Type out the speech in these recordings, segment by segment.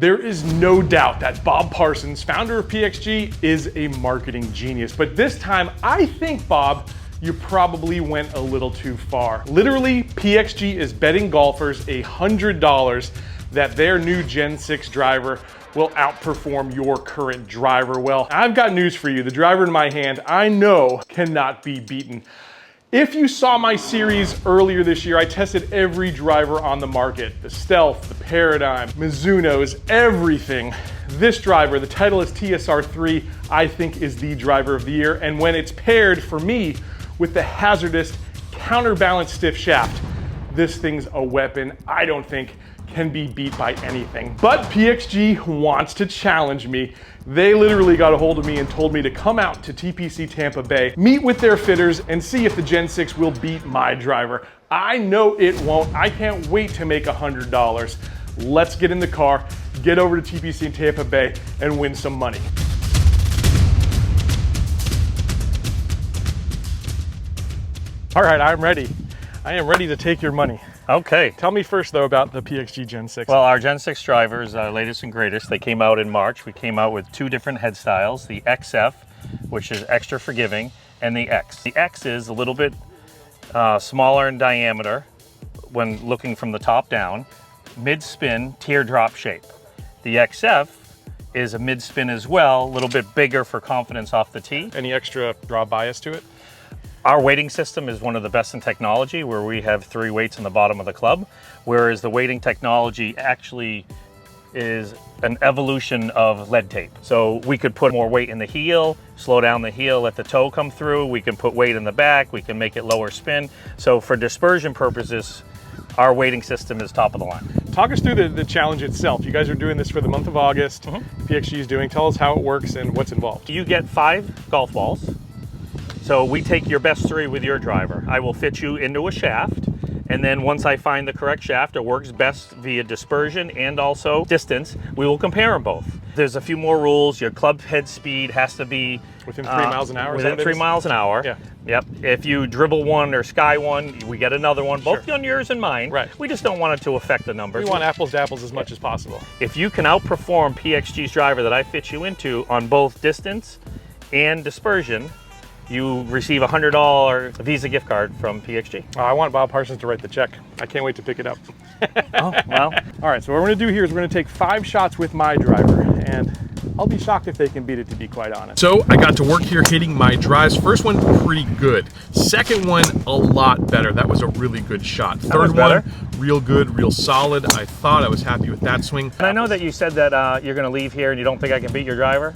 There is no doubt that Bob Parsons, founder of PXG, is a marketing genius. But this time, I think, Bob, you probably went a little too far. Literally, PXG is betting golfers $100 that their new Gen 6 driver will outperform your current driver. Well, I've got news for you. The driver in my hand, I know, cannot be beaten. If you saw my series earlier this year, I tested every driver on the market. The Stealth, the Paradigm, Mizuno's, everything. This driver, the Titleist TSR3, I think is the driver of the year. And when it's paired, for me, with the hazardous counterbalance stiff shaft, this thing's a weapon I don't think can be beat by anything. But PXG wants to challenge me. They literally got a hold of me and told me to come out to TPC Tampa Bay, meet with their fitters, and see if the Gen 6 will beat my driver. I know it won't. I can't wait to make $100. Let's get in the car, get over to TPC in Tampa Bay, and win some money. All right, I'm ready. I am ready to take your money. Okay. Tell me first, though, about the PXG Gen 6. Well, our Gen 6 driver is our latest and greatest. They came out in March. We came out with two different head styles, the XF, which is extra forgiving, and the X. The X is a little bit smaller in diameter when looking from the top down, mid-spin, teardrop shape. The XF is a mid-spin as well, a little bit bigger for confidence off the tee. Any extra draw bias to it? Our weighting system is one of the best in technology, where we have 3 weights in the bottom of the club, whereas the weighting technology actually is an evolution of lead tape. So we could put more weight in the heel, slow down the heel, let the toe come through. We can put weight in the back. We can make it lower spin. So for dispersion purposes, our weighting system is top of the line. Talk us through the challenge itself. You guys are doing this for the month of August. PXG is doing. Tell us how it works and what's involved. You get 5 golf balls. So we take your best 3 with your driver. I will fit you into a shaft, and then once I find the correct shaft, it works best via dispersion and also distance, we will compare them both. There's a few more rules. Your club head speed has to be within 3 miles an hour. Within 3 miles an hour. Yeah. Yep. If you dribble one or sky one, we get another one, both on yours and mine. Right. We just don't want it to affect the numbers. We want apples to apples as much as possible. If you can outperform PXG's driver that I fit you into on both distance and dispersion, you receive a $100 Visa gift card from PXG. Oh, I want Bob Parsons to write the check. I can't wait to pick it up. Oh, well. All right, so what we're gonna do here is we're gonna take 5 shots with my driver, and I'll be shocked if they can beat it, to be quite honest. So I got to work here hitting my drives. First one, pretty good. Second one, a lot better. That was a really good shot. Third one, real good, real solid. I thought I was happy with that swing. And I know that you said that you're gonna leave here and you don't think I can beat your driver.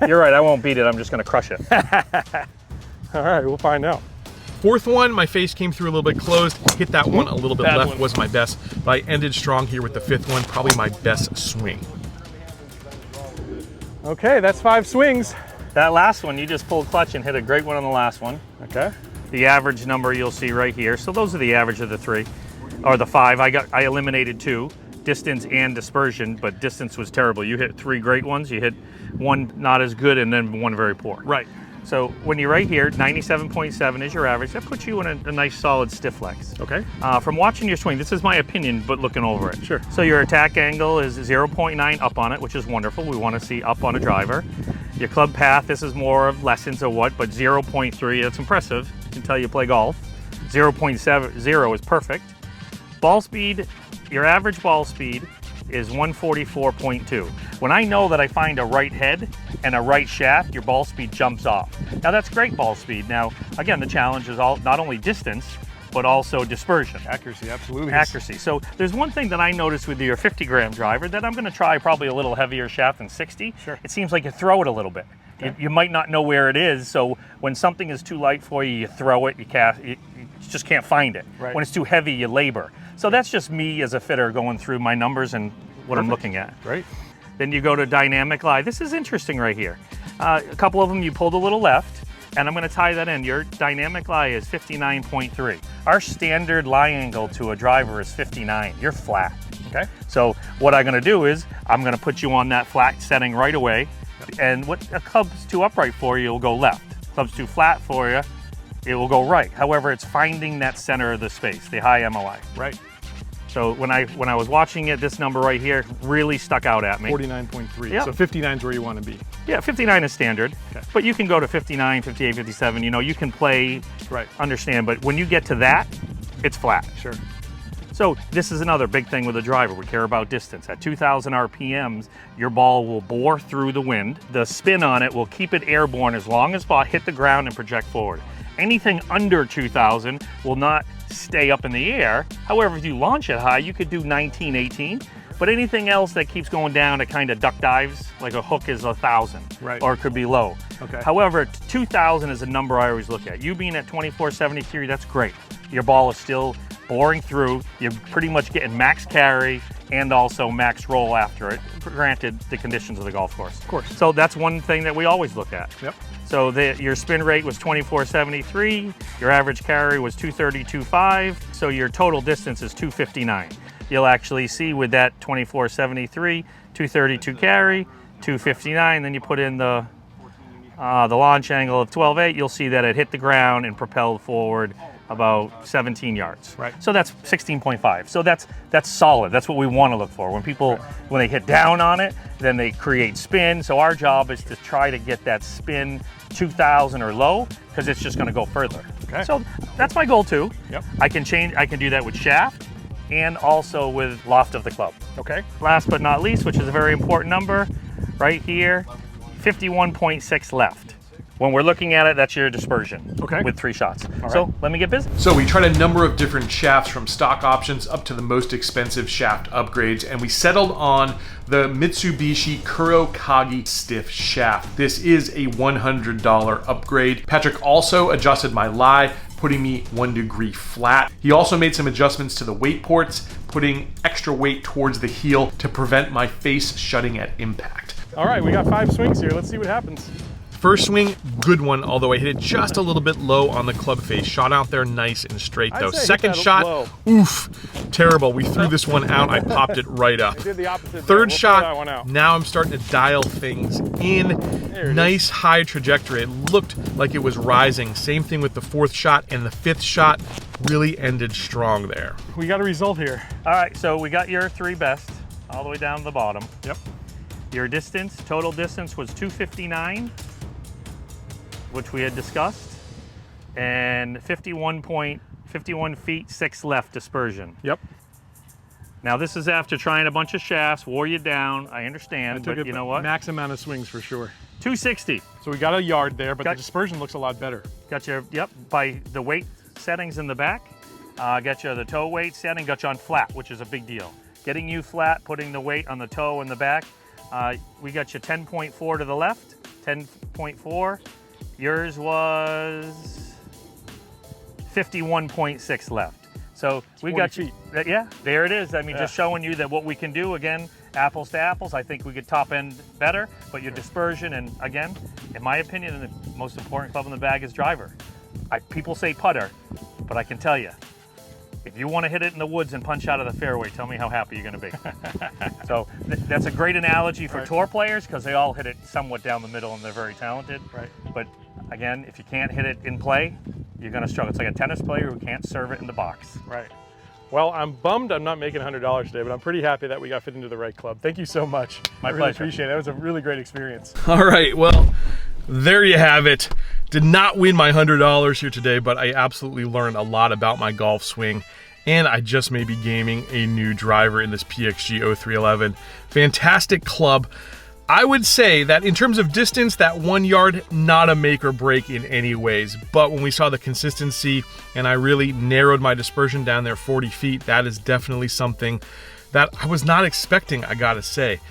You're right, I won't beat it, I'm just gonna crush it. All right, we'll find out. Fourth one, my face came through a little bit closed. Hit that one a little bit left, was my best. But I ended strong here with the 5th one, probably my best swing. Okay, that's 5 swings. That last one, you just pulled clutch and hit a great one on the last one. Okay. The average number you'll see right here. So those are the average of the 3, or the 5. I eliminated 2, distance and dispersion, but distance was terrible. You hit 3 great ones. You hit 1 not as good and then 1 very poor. Right. So when you're right here, 97.7 is your average. That puts you in a nice solid stiff flex. Okay. From watching your swing, this is my opinion, but looking over it. Sure. So your attack angle is 0.9 up on it, which is wonderful. We want to see up on a driver. Your club path, this is more of lessons of what, but 0.3, that's impressive until you play golf. 0.70 is perfect. Ball speed, your average ball speed is 144.2. When I know that I find a right head and a right shaft, your ball speed jumps off. Now that's great ball speed. Now, again, the challenge is not only distance, but also dispersion. Accuracy, absolutely. Accuracy. So there's one thing that I noticed with your 50-gram driver that I'm gonna try probably a little heavier shaft than 60. Sure. It seems like you throw it a little bit. Okay. You might not know where it is, so when something is too light for you, you throw it, you just can't find it. Right. When it's too heavy, you labor. So that's just me as a fitter going through my numbers and what I'm looking at. Right. Then you go to dynamic lie. This is interesting right here. A couple of them you pulled a little left, and I'm gonna tie that in. Your dynamic lie is 59.3. Our standard lie angle to a driver is 59. You're flat. Okay. So what I'm gonna do is, I'm gonna put you on that flat setting right away, and what a club's too upright for you, will go left. Club's too flat for you, it will go right. However, it's finding that center of the space, the high MOI. Right. So when I was watching it, this number right here really stuck out at me. 49.3. Yep. So 59 is where you want to be. Yeah, 59 is standard, Okay. but you can go to 59, 58, 57. You know, you can play, Right. understand, but when you get to that, it's flat. Sure. So this is another big thing with a driver. We care about distance. At 2,000 RPMs, your ball will bore through the wind. The spin on it will keep it airborne as long as ball hit the ground and project forward. Anything under 2,000 will not stay up in the air. However, if you launch it high, you could do 19, 18. But anything else that keeps going down, it kind of duck dives, like a hook is 1,000, Right. or it could be low. Okay. However, 2,000 is a number I always look at. You being at 2473, that's great. Your ball is still boring through. You're pretty much getting max carry and also max roll after it, granted the conditions of the golf course. Of course. So that's one thing that we always look at. Yep. So your spin rate was 2473, your average carry was 232.5, so your total distance is 259. You'll actually see with that 2473, 232 carry, 259, then you put in the launch angle of 12.8, you'll see that it hit the ground and propelled forward about 17 yards. Right. So that's 16.5. So that's solid. That's what we want to look for. When people, when they hit down on it, then they create spin. So our job is to try to get that spin 2,000 or low, because it's just going to go further. Okay. So that's my goal too. Yep. I can do that with shaft and also with loft of the club. Okay. Last but not least, which is a very important number, right here, 51.6 left. When we're looking at it, that's your dispersion. Okay. With 3 shots. All So right. let me get busy. So we tried a number of different shafts, from stock options up to the most expensive shaft upgrades, and we settled on the Mitsubishi Kurokage stiff shaft. This is a $100 upgrade. Patrick also adjusted my lie, putting me 1 degree flat. He also made some adjustments to the weight ports, putting extra weight towards the heel to prevent my face shutting at impact. All right, we got 5 swings here. Let's see what happens. First swing, good one, although I hit it just a little bit low on the club face. Shot out there nice and straight though. Second shot, oof, terrible. We threw this one out, I popped it right up. Did the opposite. Third shot, that one out. now I'm starting to dial things in. Nice high trajectory. It looked like it was rising. Same thing with the 4th shot, and the 5th shot really ended strong there. We got a result here. All right, so we got your 3 best all the way down to the bottom. Yep. Your distance, total distance was 259, which we had discussed, and 51 feet, 6 left dispersion. Yep. Now this is after trying a bunch of shafts, wore you down, I understand, but you know what? Max amount of swings for sure. 260. So we got a yard there, but the dispersion looks a lot better. Got your, yep, by the weight settings in the back, got you the toe weight setting, got you on flat, which is a big deal. Getting you flat, putting the weight on the toe in the back, we got you 10.4 to the left, 10.4. Yours was 51.6 left. So we got you, yeah, there it is. I mean, just showing you that what we can do, again, apples to apples. I think we could top end better, but your dispersion, and again, in my opinion, the most important club in the bag is driver. People say putter, but I can tell you, if you want to hit it in the woods and punch out of the fairway, tell me how happy you're going to be. So that's a great analogy for tour players, because they all hit it somewhat down the middle and they're very talented. Right. But again, if you can't hit it in play, you're going to struggle. It's like a tennis player who can't serve it in the box. Right. Well, I'm bummed I'm not making $100 today, but I'm pretty happy that we got fit into the right club. Thank you so much. My I really pleasure. appreciate it. That was a really great experience. All right, well, there you have it. Did not win my $100 here today, but I absolutely learned a lot about my golf swing, and I just may be gaming a new driver in this PXG 0311. Fantastic club. I would say that in terms of distance, that 1 yard, not a make or break in any ways. But when we saw the consistency and I really narrowed my dispersion down there 40 feet, that is definitely something that I was not expecting, I gotta say.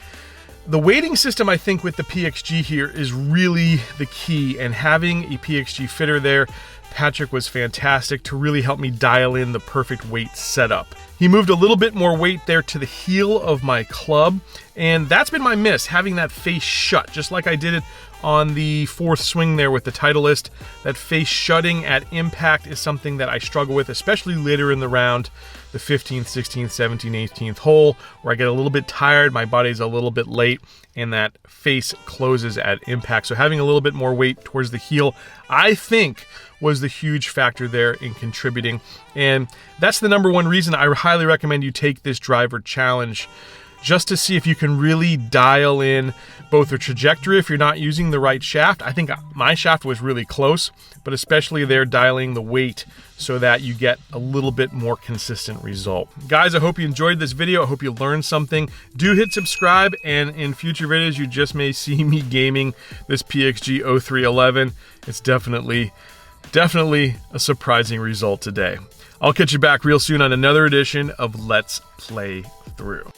The weighting system, I think, with the PXG here is really the key, and having a PXG fitter there, Patrick was fantastic to really help me dial in the perfect weight setup. He moved a little bit more weight there to the heel of my club, and that's been my miss, having that face shut, just like I did it on the 4th swing there with the Titleist. That face shutting at impact is something that I struggle with, especially later in the round, the 15th, 16th, 17th, 18th hole, where I get a little bit tired, my body's a little bit late, and that face closes at impact. So having a little bit more weight towards the heel, I think was the huge factor there in contributing. And that's the number one reason I highly recommend you take this driver challenge, just to see if you can really dial in both the trajectory if you're not using the right shaft. I think my shaft was really close, but especially there dialing the weight so that you get a little bit more consistent result. Guys, I hope you enjoyed this video. I hope you learned something. Do hit subscribe, and in future videos, you just may see me gaming this PXG 0311. It's definitely a surprising result today. I'll catch you back real soon on another edition of Let's Play Through.